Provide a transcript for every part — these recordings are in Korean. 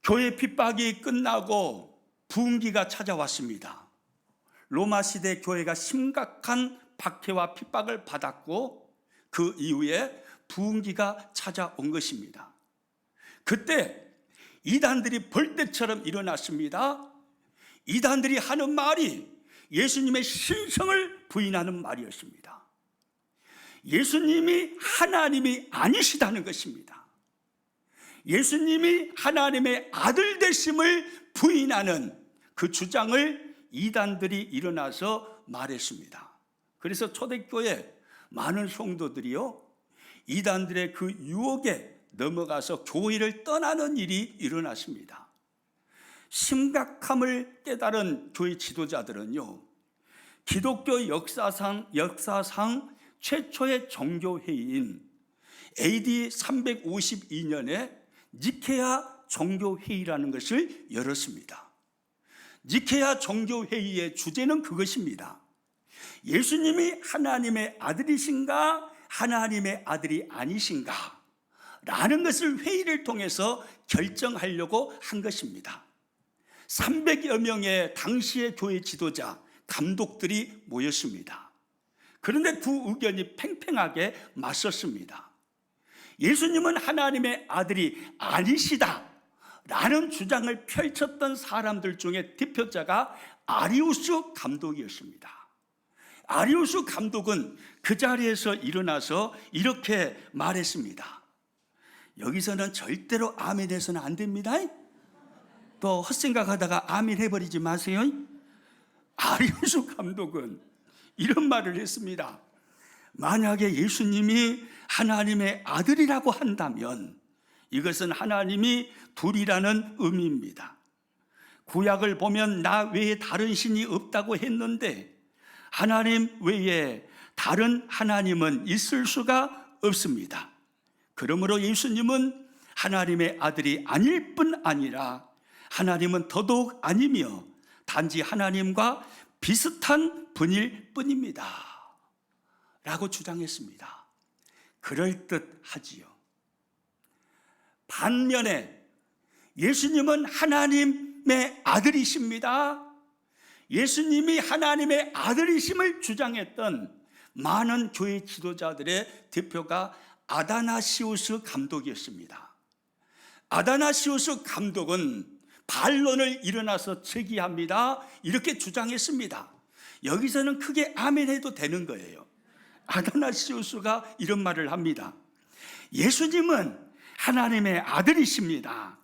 교회 핍박이 끝나고 부흥기가 찾아왔습니다. 로마 시대 교회가 심각한 박해와 핍박을 받았고 그 이후에 부흥기가 찾아온 것입니다. 그때 이단들이 벌떼처럼 일어났습니다. 이단들이 하는 말이 예수님의 신성을 부인하는 말이었습니다. 예수님이 하나님이 아니시다는 것입니다. 예수님이 하나님의 아들 되심을 부인하는 그 주장을 이단들이 일어나서 말했습니다. 그래서 초대교회 많은 성도들이요, 이단들의 그 유혹에 넘어가서 교회를 떠나는 일이 일어났습니다. 심각함을 깨달은 교회 지도자들은요, 기독교 역사상 최초의 종교회의인 AD 352년에 니케아 종교회의라는 것을 열었습니다. 니케아 종교회의의 주제는 그것입니다. 예수님이 하나님의 아들이신가, 하나님의 아들이 아니신가 라는 것을 회의를 통해서 결정하려고 한 것입니다. 300여 명의 당시의 교회 지도자, 감독들이 모였습니다. 그런데 두 의견이 팽팽하게 맞섰습니다. 예수님은 하나님의 아들이 아니시다 라는 주장을 펼쳤던 사람들 중에 대표자가 아리우스 감독이었습니다. 아리우스 감독은 그 자리에서 일어나서 이렇게 말했습니다. 여기서는 절대로 아멘 해서는 안 됩니다. 또 헛생각하다가 아멘 해버리지 마세요. 아리우스 감독은 이런 말을 했습니다. 만약에 예수님이 하나님의 아들이라고 한다면 이것은 하나님이 둘이라는 의미입니다. 구약을 보면 나 외에 다른 신이 없다고 했는데 하나님 외에 다른 하나님은 있을 수가 없습니다. 그러므로 예수님은 하나님의 아들이 아닐 뿐 아니라 하나님은 더더욱 아니며 단지 하나님과 비슷한 분일 뿐입니다 라고 주장했습니다. 그럴듯하지요. 반면에 예수님은 하나님의 아들이십니다. 예수님이 하나님의 아들이심을 주장했던 많은 교회 지도자들의 대표가 아다나시우스 감독이었습니다. 아다나시우스 감독은 반론을 일어나서 제기합니다. 이렇게 주장했습니다. 여기서는 크게 아멘 해도 되는 거예요. 아다나시우스가 이런 말을 합니다. 예수님은 하나님의 아들이십니다.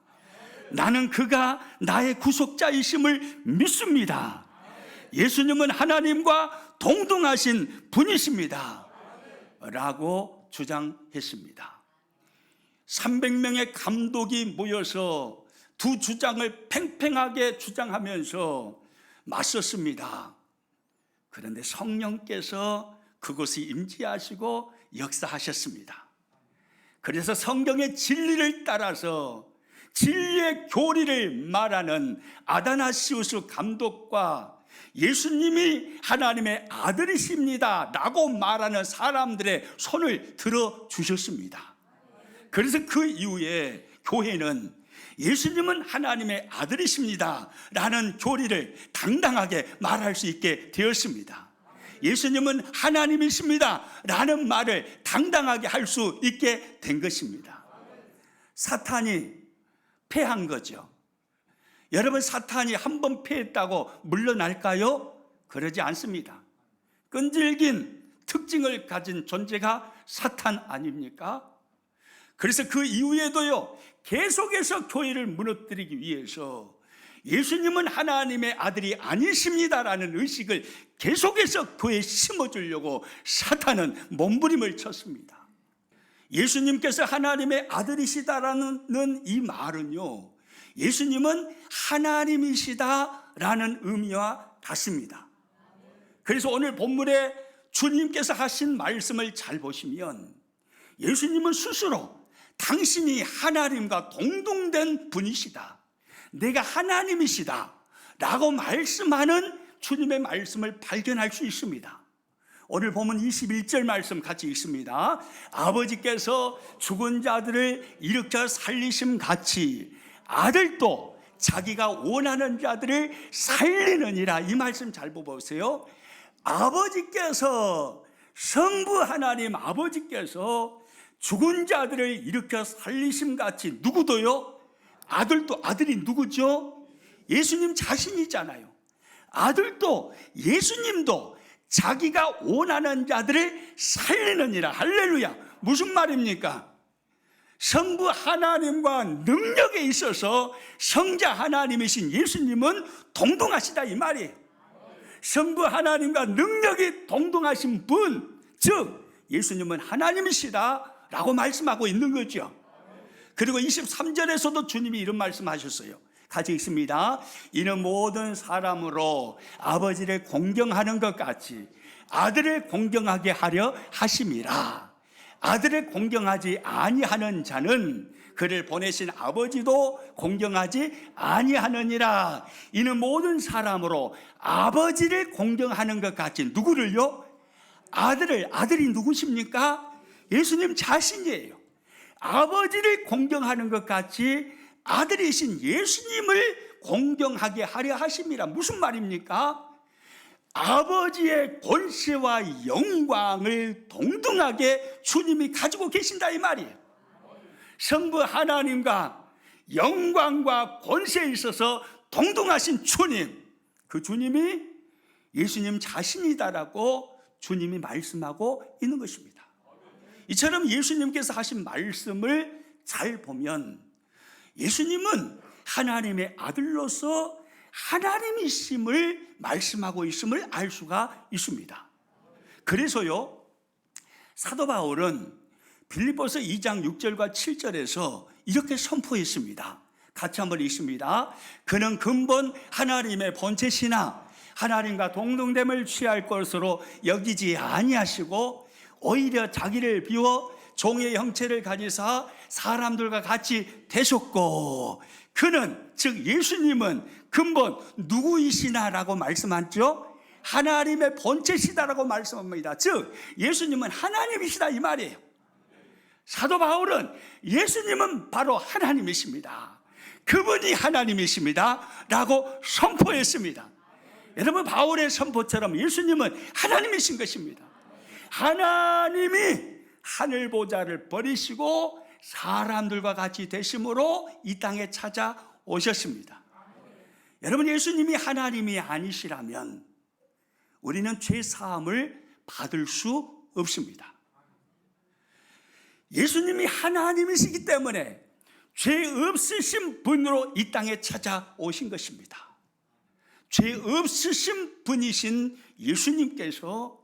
나는 그가 나의 구속자이심을 믿습니다. 예수님은 하나님과 동등하신 분이십니다 라고 주장했습니다. 300명의 감독이 모여서 두 주장을 팽팽하게 주장하면서 맞섰습니다. 그런데 성령께서 그곳에 임재하시고 역사하셨습니다. 그래서 성경의 진리를 따라서 진리의 교리를 말하는 아다나시우스 감독과 예수님이 하나님의 아들이십니다 라고 말하는 사람들의 손을 들어주셨습니다. 그래서 그 이후에 교회는 예수님은 하나님의 아들이십니다 라는 교리를 당당하게 말할 수 있게 되었습니다. 예수님은 하나님이십니다 라는 말을 당당하게 할 수 있게 된 것입니다. 사탄이 패한 거죠. 여러분, 사탄이 한 번 패했다고 물러날까요? 그러지 않습니다. 끈질긴 특징을 가진 존재가 사탄 아닙니까? 그래서 그 이후에도요, 계속해서 교회를 무너뜨리기 위해서 예수님은 하나님의 아들이 아니십니다라는 의식을 계속해서 교회에 심어주려고 사탄은 몸부림을 쳤습니다. 예수님께서 하나님의 아들이시다라는 이 말은요, 예수님은 하나님이시다라는 의미와 같습니다. 그래서 오늘 본문에 주님께서 하신 말씀을 잘 보시면 예수님은 스스로 당신이 하나님과 동등된 분이시다, 내가 하나님이시다 라고 말씀하는 주님의 말씀을 발견할 수 있습니다. 오늘 보면 21절 말씀 같이 읽습니다. 아버지께서 죽은 자들을 일으켜 살리심 같이 아들도 자기가 원하는 자들을 살리느니라. 이 말씀 잘 보세요. 아버지께서, 성부 하나님 아버지께서 죽은 자들을 일으켜 살리심 같이 누구도요? 아들도. 아들이 누구죠? 예수님 자신이잖아요. 아들도, 예수님도 자기가 원하는 자들을 살리느니라. 할렐루야. 무슨 말입니까? 성부 하나님과 능력에 있어서 성자 하나님이신 예수님은 동등하시다 이 말이에요. 성부 하나님과 능력이 동등하신 분, 즉 예수님은 하나님이시다 라고 말씀하고 있는 거죠. 그리고 23절에서도 주님이 이런 말씀하셨어요. 같이 읽습니다. 이는 모든 사람으로 아버지를 공경하는 것 같이 아들을 공경하게 하려 하심이라. 아들을 공경하지 아니하는 자는 그를 보내신 아버지도 공경하지 아니하느니라. 이는 모든 사람으로 아버지를 공경하는 것 같이 누구를요? 아들을. 아들이 누구십니까? 예수님 자신이에요. 아버지를 공경하는 것 같이 아들이신 예수님을 공경하게 하려 하심이라. 무슨 말입니까? 아버지의 권세와 영광을 동등하게 주님이 가지고 계신다 이 말이에요. 성부 하나님과 영광과 권세에 있어서 동등하신 주님, 그 주님이 예수님 자신이다라고 주님이 말씀하고 있는 것입니다. 이처럼 예수님께서 하신 말씀을 잘 보면 예수님은 하나님의 아들로서 하나님이심을 말씀하고 있음을 알 수가 있습니다. 그래서요, 사도 바울은 빌립보서 2장 6절과 7절에서 이렇게 선포했습니다. 같이 한번 읽습니다. 그는 근본 하나님의 본체시나 하나님과 동등됨을 취할 것으로 여기지 아니하시고 오히려 자기를 비워 종의 형체를 가지사 사람들과 같이 되셨고, 그는, 즉 예수님은 근본 누구이시나라고 말씀하죠? 하나님의 본체시다라고 말씀합니다. 즉 예수님은 하나님이시다 이 말이에요. 사도 바울은 예수님은 바로 하나님이십니다, 그분이 하나님이십니다 라고 선포했습니다. 여러분, 바울의 선포처럼 예수님은 하나님이신 것입니다. 하나님이 하늘보좌를 버리시고 사람들과 같이 되심으로 이 땅에 찾아오셨습니다. 여러분, 예수님이 하나님이 아니시라면 우리는 죄 사함을 받을 수 없습니다. 예수님이 하나님이시기 때문에 죄 없으신 분으로 이 땅에 찾아오신 것입니다. 죄 없으신 분이신 예수님께서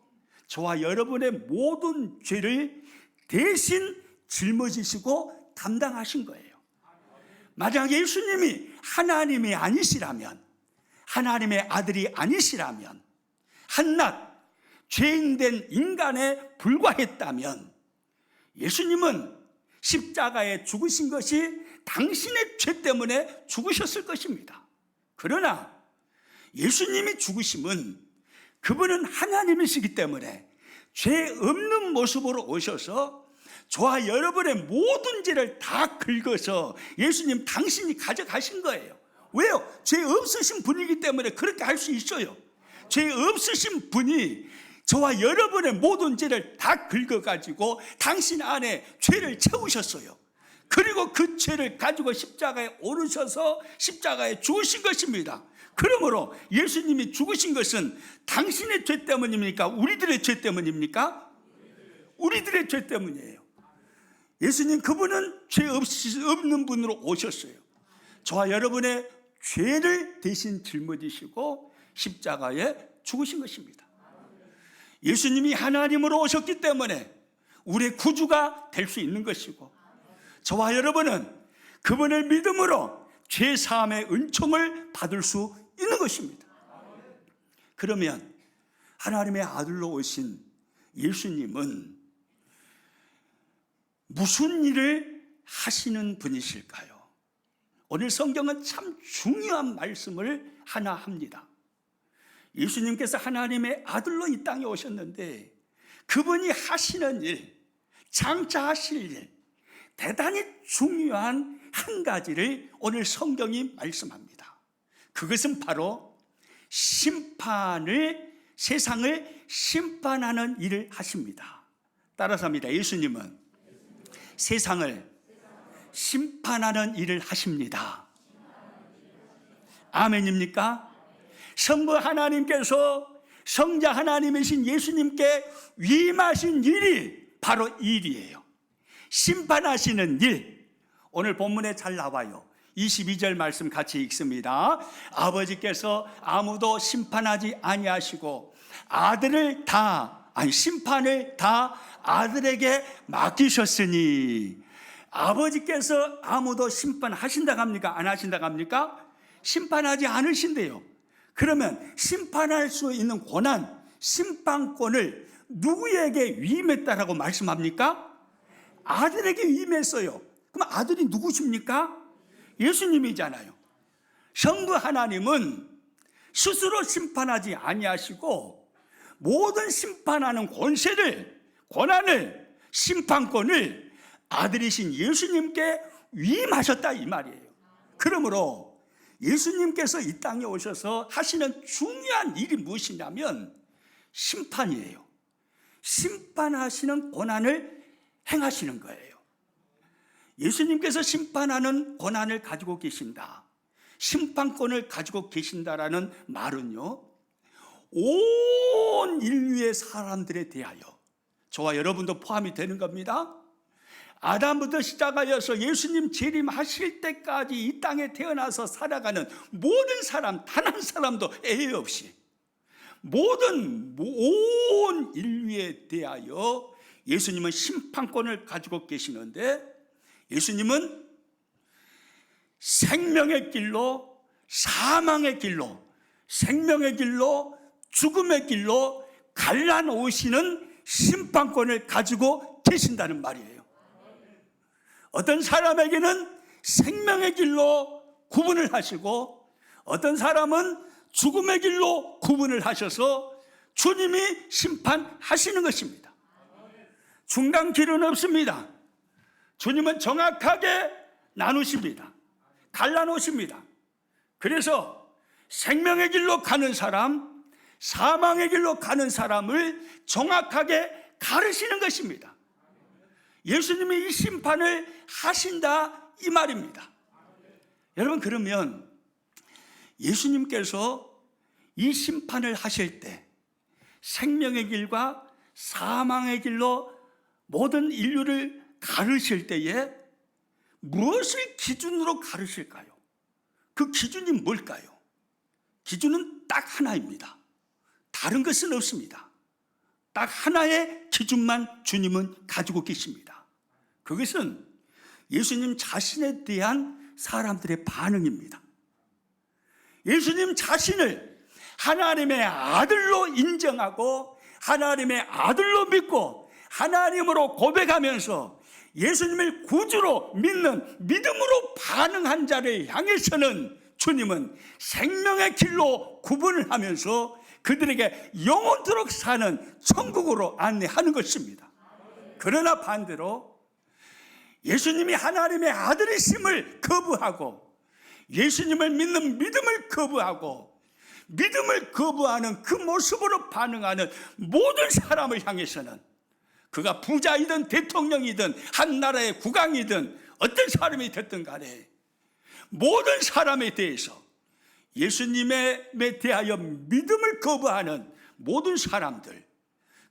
저와 여러분의 모든 죄를 대신 짊어지시고 담당하신 거예요. 만약 예수님이 하나님이 아니시라면, 하나님의 아들이 아니시라면, 한낱 죄인된 인간에 불과했다면 예수님은 십자가에 죽으신 것이 당신의 죄 때문에 죽으셨을 것입니다. 그러나 예수님이 죽으심은 그분은 하나님이시기 때문에 죄 없는 모습으로 오셔서 저와 여러분의 모든 죄를 다 긁어서 예수님 당신이 가져가신 거예요. 왜요? 죄 없으신 분이기 때문에 그렇게 할 수 있어요. 죄 없으신 분이 저와 여러분의 모든 죄를 다 긁어가지고 당신 안에 죄를 채우셨어요. 그리고 그 죄를 가지고 십자가에 오르셔서 십자가에 죽으신 것입니다. 그러므로 예수님이 죽으신 것은 당신의 죄 때문입니까? 우리들의 죄 때문입니까? 우리들의 죄 때문이에요. 예수님, 그분은 죄 없는 분으로 오셨어요. 저와 여러분의 죄를 대신 짊어지시고 십자가에 죽으신 것입니다. 예수님이 하나님으로 오셨기 때문에 우리의 구주가 될 수 있는 것이고, 저와 여러분은 그분을 믿음으로 죄 사함의 은총을 받을 수 있는 것입니다. 그러면 하나님의 아들로 오신 예수님은 무슨 일을 하시는 분이실까요? 오늘 성경은 참 중요한 말씀을 하나 합니다. 예수님께서 하나님의 아들로 이 땅에 오셨는데 그분이 하시는 일, 장차 하실 일, 대단히 중요한 한 가지를 오늘 성경이 말씀합니다. 그것은 바로 세상을 심판하는 일을 하십니다. 따라서 합니다. 예수님은 세상을 심판하는 일을 하십니다. 아멘입니까? 성부 하나님께서 성자 하나님이신 예수님께 위임하신 일이 바로 이 일이에요. 심판하시는 일. 오늘 본문에 잘 나와요. 22절 말씀 같이 읽습니다. 아버지께서 아무도 심판하지 아니하시고 심판을 다 아들에게 맡기셨으니. 아버지께서 아무도 심판하신다고 합니까? 안 하신다고 합니까? 심판하지 않으신대요. 그러면 심판할 수 있는 권한, 심판권을 누구에게 위임했다라고 말씀합니까? 아들에게 위임했어요. 그럼 아들이 누구십니까? 예수님이잖아요. 성부 하나님은 스스로 심판하지 아니하시고 모든 심판하는 권한을, 심판권을 아들이신 예수님께 위임하셨다 이 말이에요. 그러므로 예수님께서 이 땅에 오셔서 하시는 중요한 일이 무엇이냐면 심판이에요. 심판하시는 권한을 행하시는 거예요. 예수님께서 심판하는 권한을 가지고 계신다, 심판권을 가지고 계신다라는 말은요, 온 인류의 사람들에 대하여, 저와 여러분도 포함이 되는 겁니다. 아담부터 시작하여서 예수님 재림하실 때까지 이 땅에 태어나서 살아가는 모든 사람, 단 한 사람도 예외 없이 온 인류에 대하여 예수님은 심판권을 가지고 계시는데, 예수님은 생명의 길로, 사망의 길로, 생명의 길로, 죽음의 길로 갈라놓으시는 심판권을 가지고 계신다는 말이에요. 어떤 사람에게는 생명의 길로 구분을 하시고 어떤 사람은 죽음의 길로 구분을 하셔서 주님이 심판하시는 것입니다. 중간 길은 없습니다. 주님은 정확하게 나누십니다. 갈라놓으십니다. 그래서 생명의 길로 가는 사람, 사망의 길로 가는 사람을 정확하게 가르시는 것입니다. 예수님이 이 심판을 하신다 이 말입니다. 여러분, 그러면 예수님께서 이 심판을 하실 때 생명의 길과 사망의 길로 모든 인류를 가르실 때에 무엇을 기준으로 가르실까요? 그 기준이 뭘까요? 기준은 딱 하나입니다. 다른 것은 없습니다. 딱 하나의 기준만 주님은 가지고 계십니다. 그것은 예수님 자신에 대한 사람들의 반응입니다. 예수님 자신을 하나님의 아들로 인정하고 하나님의 아들로 믿고 하나님으로 고백하면서 예수님을 구주로 믿는 믿음으로 반응한 자를 향해서는 주님은 생명의 길로 구분을 하면서 그들에게 영원토록 사는 천국으로 안내하는 것입니다. 그러나 반대로 예수님이 하나님의 아들이심을 거부하고 예수님을 믿는 믿음을 거부하고 믿음을 거부하는 그 모습으로 반응하는 모든 사람을 향해서는, 그가 부자이든 대통령이든 한 나라의 국왕이든 어떤 사람이 됐든 간에 모든 사람에 대해서 예수님에 대하여 믿음을 거부하는 모든 사람들,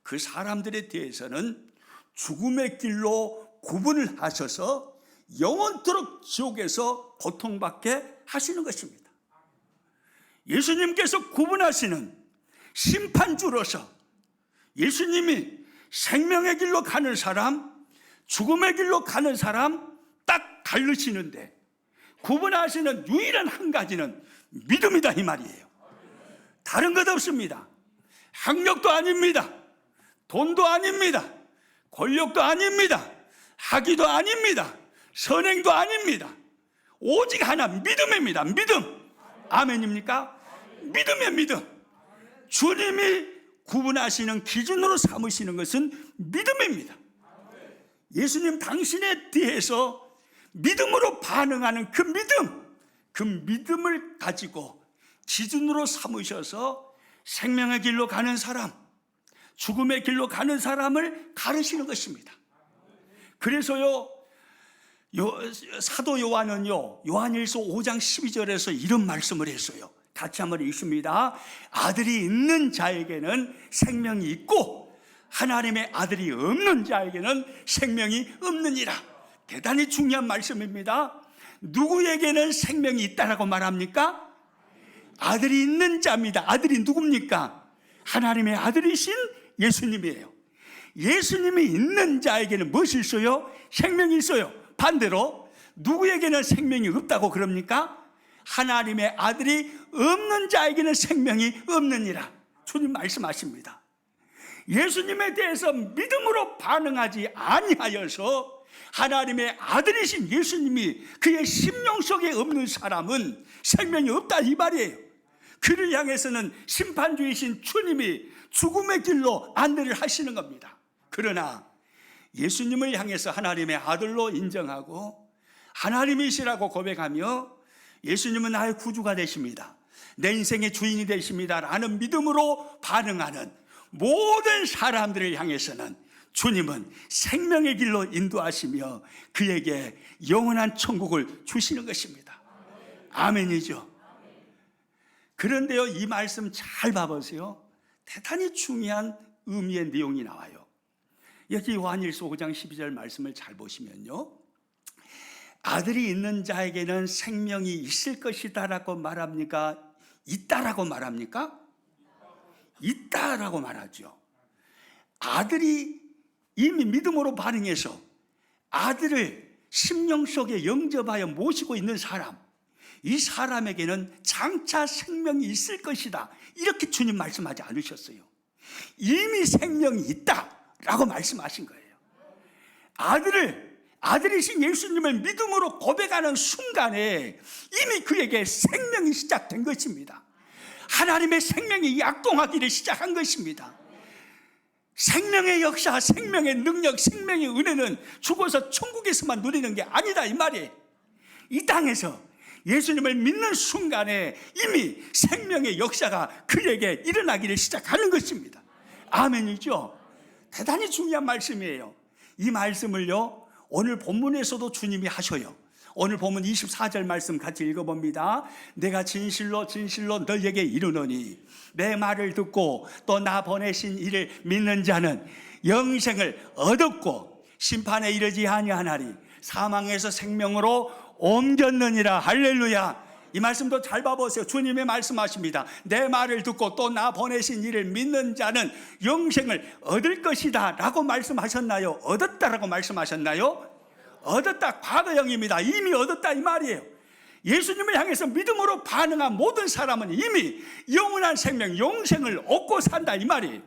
그 사람들에 대해서는 죽음의 길로 구분을 하셔서 영원토록 지옥에서 고통받게 하시는 것입니다. 예수님께서 구분하시는 심판주로서 예수님이 생명의 길로 가는 사람, 죽음의 길로 가는 사람 딱 가르치는데 구분하시는 유일한 한 가지는 믿음이다 이 말이에요. 다른 것 없습니다. 학력도 아닙니다. 돈도 아닙니다. 권력도 아닙니다. 학위도 아닙니다. 선행도 아닙니다. 오직 하나, 믿음입니다. 믿음. 아멘입니까? 믿음의 믿음. 주님이 구분하시는 기준으로 삼으시는 것은 믿음입니다. 예수님 당신에 대해서 믿음으로 반응하는 그 믿음을 가지고 기준으로 삼으셔서 생명의 길로 가는 사람, 죽음의 길로 가는 사람을 가르치는 것입니다. 그래서요, 사도 요한은요, 요한일서 5장 12절에서 이런 말씀을 했어요. 같이 한번 읽습니다. 아들이 있는 자에게는 생명이 있고 하나님의 아들이 없는 자에게는 생명이 없느니라. 대단히 중요한 말씀입니다. 누구에게는 생명이 있다라고 말합니까? 아들이 있는 자입니다. 아들이 누굽니까? 하나님의 아들이신 예수님이에요. 예수님이 있는 자에게는 무엇이 있어요? 생명이 있어요. 반대로 누구에게는 생명이 없다고 그럽니까? 하나님의 아들이 없는 자에게는 생명이 없느니라. 주님 말씀하십니다. 예수님에 대해서 믿음으로 반응하지 아니하여서 하나님의 아들이신 예수님이 그의 심령 속에 없는 사람은 생명이 없다 이 말이에요. 그를 향해서는 심판주이신 주님이 죽음의 길로 안내를 하시는 겁니다. 그러나 예수님을 향해서 하나님의 아들로 인정하고 하나님이시라고 고백하며 예수님은 나의 구주가 되십니다, 내 인생의 주인이 되십니다 라는 믿음으로 반응하는 모든 사람들을 향해서는 주님은 생명의 길로 인도하시며 그에게 영원한 천국을 주시는 것입니다. 아멘이죠. 그런데요, 이 말씀 잘 봐보세요. 대단히 중요한 의미의 내용이 나와요. 여기 요한일서 5장 12절 말씀을 잘 보시면요, 아들이 있는 자에게는 생명이 있을 것이다 라고 말합니까? 있다라고 말합니까? 있다라고 말하죠. 아들이 이미 믿음으로 반응해서 아들을 심령 속에 영접하여 모시고 있는 사람, 이 사람에게는 장차 생명이 있을 것이다 이렇게 주님 말씀하지 않으셨어요. 이미 생명이 있다라고 말씀하신 거예요. 아들이신 예수님을 믿음으로 고백하는 순간에 이미 그에게 생명이 시작된 것입니다. 하나님의 생명이 약동하기를 시작한 것입니다. 생명의 역사, 생명의 능력, 생명의 은혜는 죽어서 천국에서만 누리는 게 아니다 이 말이에요. 이 땅에서 예수님을 믿는 순간에 이미 생명의 역사가 그에게 일어나기를 시작하는 것입니다. 아멘이죠. 대단히 중요한 말씀이에요. 이 말씀을요, 오늘 본문에서도 주님이 하셔요. 오늘 본문 24절 말씀 같이 읽어봅니다. 내가 진실로 진실로 너희에게 이르노니 내 말을 듣고 또 나 보내신 이를 믿는 자는 영생을 얻었고 심판에 이르지 아니하나니 사망에서 생명으로 옮겼느니라. 할렐루야. 이 말씀도 잘 봐보세요. 주님의 말씀하십니다. 내 말을 듣고 또 나 보내신 이를 믿는 자는 영생을 얻을 것이다 라고 말씀하셨나요? 얻었다라고 말씀하셨나요? 얻었다, 과거형입니다. 이미 얻었다 이 말이에요. 예수님을 향해서 믿음으로 반응한 모든 사람은 이미 영원한 생명, 영생을 얻고 산다 이 말이에요.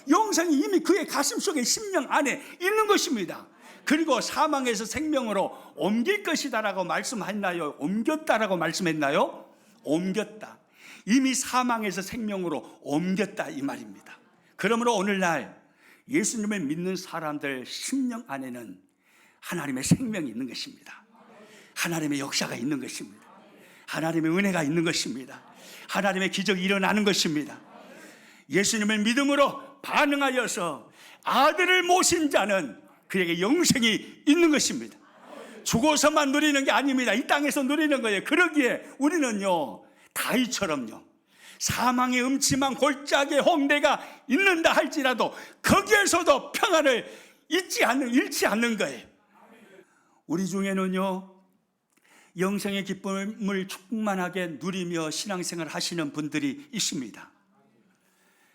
영생이 이미 그의 가슴속에 심령 안에 있는 것입니다. 그리고 사망에서 생명으로 옮길 것이다 라고 말씀했나요? 옮겼다라고 말씀했나요? 옮겼다. 이미 사망에서 생명으로 옮겼다 이 말입니다. 그러므로 오늘날 예수님을 믿는 사람들 심령 안에는 하나님의 생명이 있는 것입니다. 하나님의 역사가 있는 것입니다. 하나님의 은혜가 있는 것입니다. 하나님의 기적이 일어나는 것입니다. 예수님을 믿음으로 반응하여서 아들을 모신 자는 그에게 영생이 있는 것입니다. 죽어서만 누리는 게 아닙니다. 이 땅에서 누리는 거예요. 그러기에 우리는요, 다윗처럼요, 사망의 음침한 골짜기의 홍대가 있는다 할지라도 거기에서도 평안을 잃지 않는 거예요. 우리 중에는요, 영생의 기쁨을 충만하게 누리며 신앙생활 하시는 분들이 있습니다.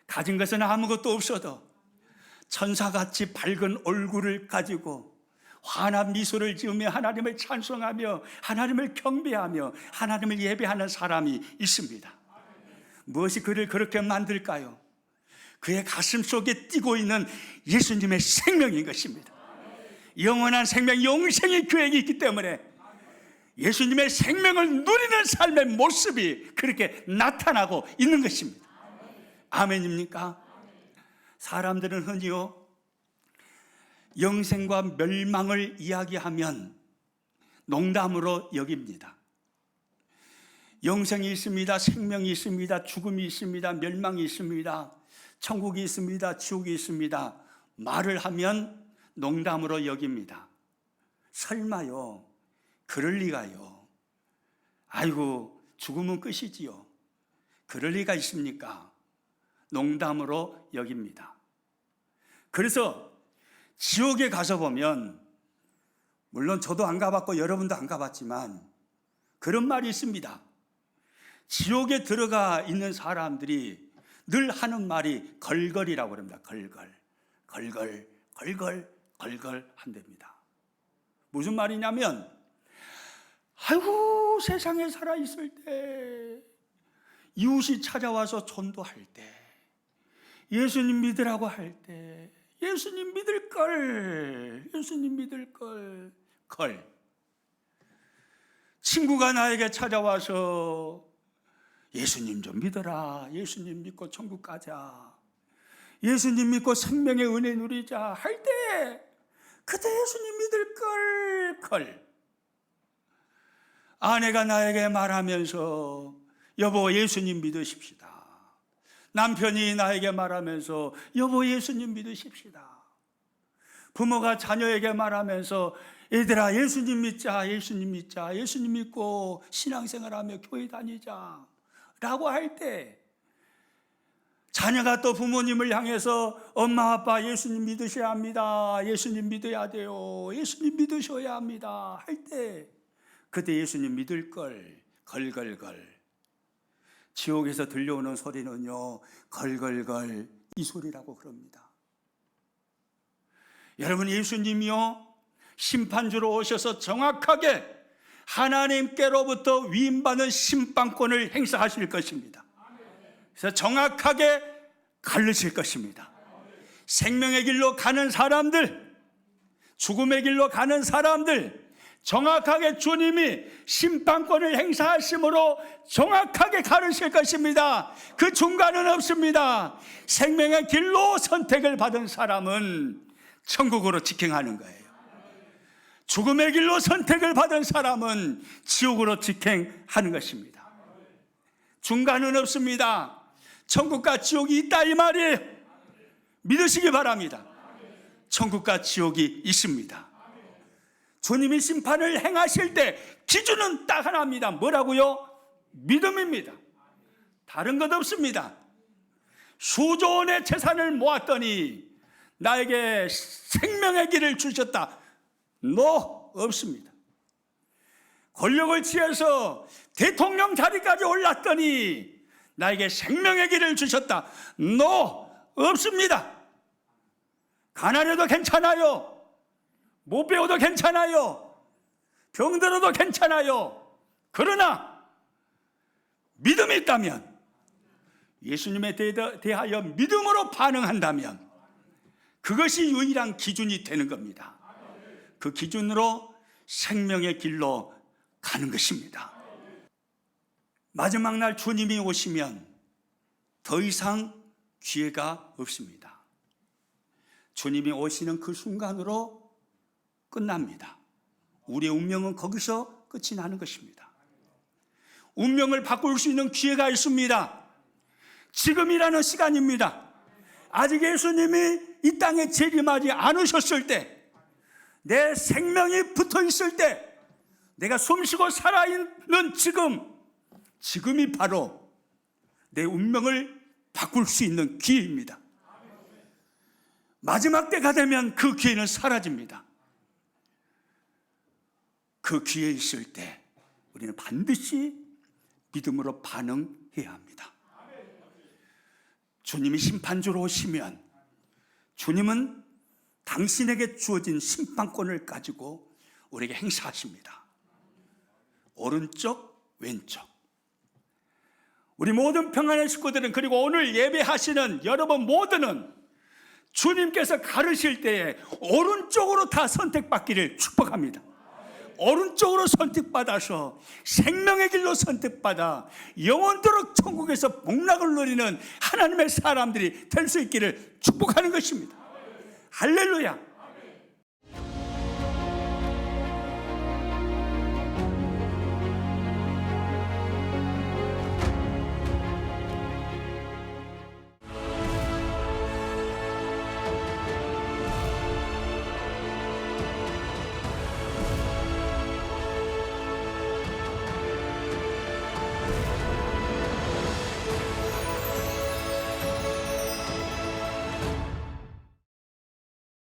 가진 것은 아무것도 없어도 천사같이 밝은 얼굴을 가지고 환한 미소를 지으며 하나님을 찬송하며 하나님을 경배하며 하나님을 예배하는 사람이 있습니다. 무엇이 그를 그렇게 만들까요? 그의 가슴 속에 뛰고 있는 예수님의 생명인 것입니다. 영원한 생명, 영생이 그에게 있기 때문에 예수님의 생명을 누리는 삶의 모습이 그렇게 나타나고 있는 것입니다. 아멘입니까? 사람들은 흔히요, 영생과 멸망을 이야기하면 농담으로 여깁니다. 영생이 있습니다. 생명이 있습니다. 죽음이 있습니다. 멸망이 있습니다. 천국이 있습니다. 지옥이 있습니다. 말을 하면 농담으로 여깁니다. 설마요, 그럴 리가요. 아이고, 죽으면 끝이지요. 그럴 리가 있습니까? 농담으로 여깁니다. 그래서 지옥에 가서 보면, 물론 저도 안 가봤고 여러분도 안 가봤지만 그런 말이 있습니다. 지옥에 들어가 있는 사람들이 늘 하는 말이 걸걸이라고 합니다. 걸걸, 걸걸, 걸걸, 걸걸 한답니다. 무슨 말이냐면, 아이고, 세상에 살아있을 때, 이웃이 찾아와서 전도할 때, 예수님 믿으라고 할 때, 예수님 믿을 걸, 예수님 믿을 걸, 걸. 친구가 나에게 찾아와서 예수님 좀 믿어라, 예수님 믿고 천국 가자, 예수님 믿고 생명의 은혜 누리자 할 때, 그때 예수님 믿을 걸, 걸. 아내가 나에게 말하면서 여보 예수님 믿으십시다. 남편이 나에게 말하면서 여보 예수님 믿으십시다. 부모가 자녀에게 말하면서 얘들아 예수님 믿자, 예수님 믿자, 예수님 믿고 신앙생활하며 교회 다니자 라고 할 때, 자녀가 또 부모님을 향해서 엄마 아빠 예수님 믿으셔야 합니다, 예수님 믿어야 돼요, 예수님 믿으셔야 합니다 할 때, 그때 예수님 믿을 걸, 걸걸걸. 지옥에서 들려오는 소리는요, 걸걸걸 이 소리라고 그럽니다. 여러분, 예수님이요 심판주로 오셔서 정확하게 하나님께로부터 위임받은 심판권을 행사하실 것입니다. 그래서 정확하게 가르칠 것입니다. 생명의 길로 가는 사람들, 죽음의 길로 가는 사람들, 정확하게 주님이 심판권을 행사하심으로 정확하게 가르칠 것입니다. 그 중간은 없습니다. 생명의 길로 선택을 받은 사람은 천국으로 직행하는 거예요. 죽음의 길로 선택을 받은 사람은 지옥으로 직행하는 것입니다. 중간은 없습니다. 천국과 지옥이 있다 이 말이에요. 믿으시기 바랍니다. 천국과 지옥이 있습니다. 주님이 심판을 행하실 때 기준은 딱 하나입니다. 뭐라고요? 믿음입니다. 다른 것 없습니다. 수조 원의 재산을 모았더니 나에게 생명의 길을 주셨다. 노, 없습니다. 권력을 취해서 대통령 자리까지 올랐더니 나에게 생명의 길을 주셨다. 노, 없습니다. 가난해도 괜찮아요. 못 배워도 괜찮아요. 병들어도 괜찮아요. 그러나 믿음이 있다면, 예수님에 대하여 믿음으로 반응한다면 그것이 유일한 기준이 되는 겁니다. 그 기준으로 생명의 길로 가는 것입니다. 마지막 날 주님이 오시면 더 이상 기회가 없습니다. 주님이 오시는 그 순간으로 끝납니다. 우리의 운명은 거기서 끝이 나는 것입니다. 운명을 바꿀 수 있는 기회가 있습니다. 지금이라는 시간입니다. 아직 예수님이 이 땅에 재림하지 않으셨을 때, 내 생명이 붙어 있을 때, 내가 숨쉬고 살아있는 지금이 바로 내 운명을 바꿀 수 있는 기회입니다. 마지막 때가 되면 그 기회는 사라집니다. 그 기회에 있을 때 우리는 반드시 믿음으로 반응해야 합니다. 주님이 심판주로 오시면 주님은 당신에게 주어진 심판권을 가지고 우리에게 행사하십니다. 오른쪽, 왼쪽. 우리 모든 평안의 식구들은, 그리고 오늘 예배하시는 여러분 모두는 주님께서 가르칠 때에 오른쪽으로 다 선택받기를 축복합니다. 오른쪽으로 선택받아서 생명의 길로 선택받아 영원토록 천국에서 복락을 누리는 하나님의 사람들이 될 수 있기를 축복하는 것입니다. 할렐루야.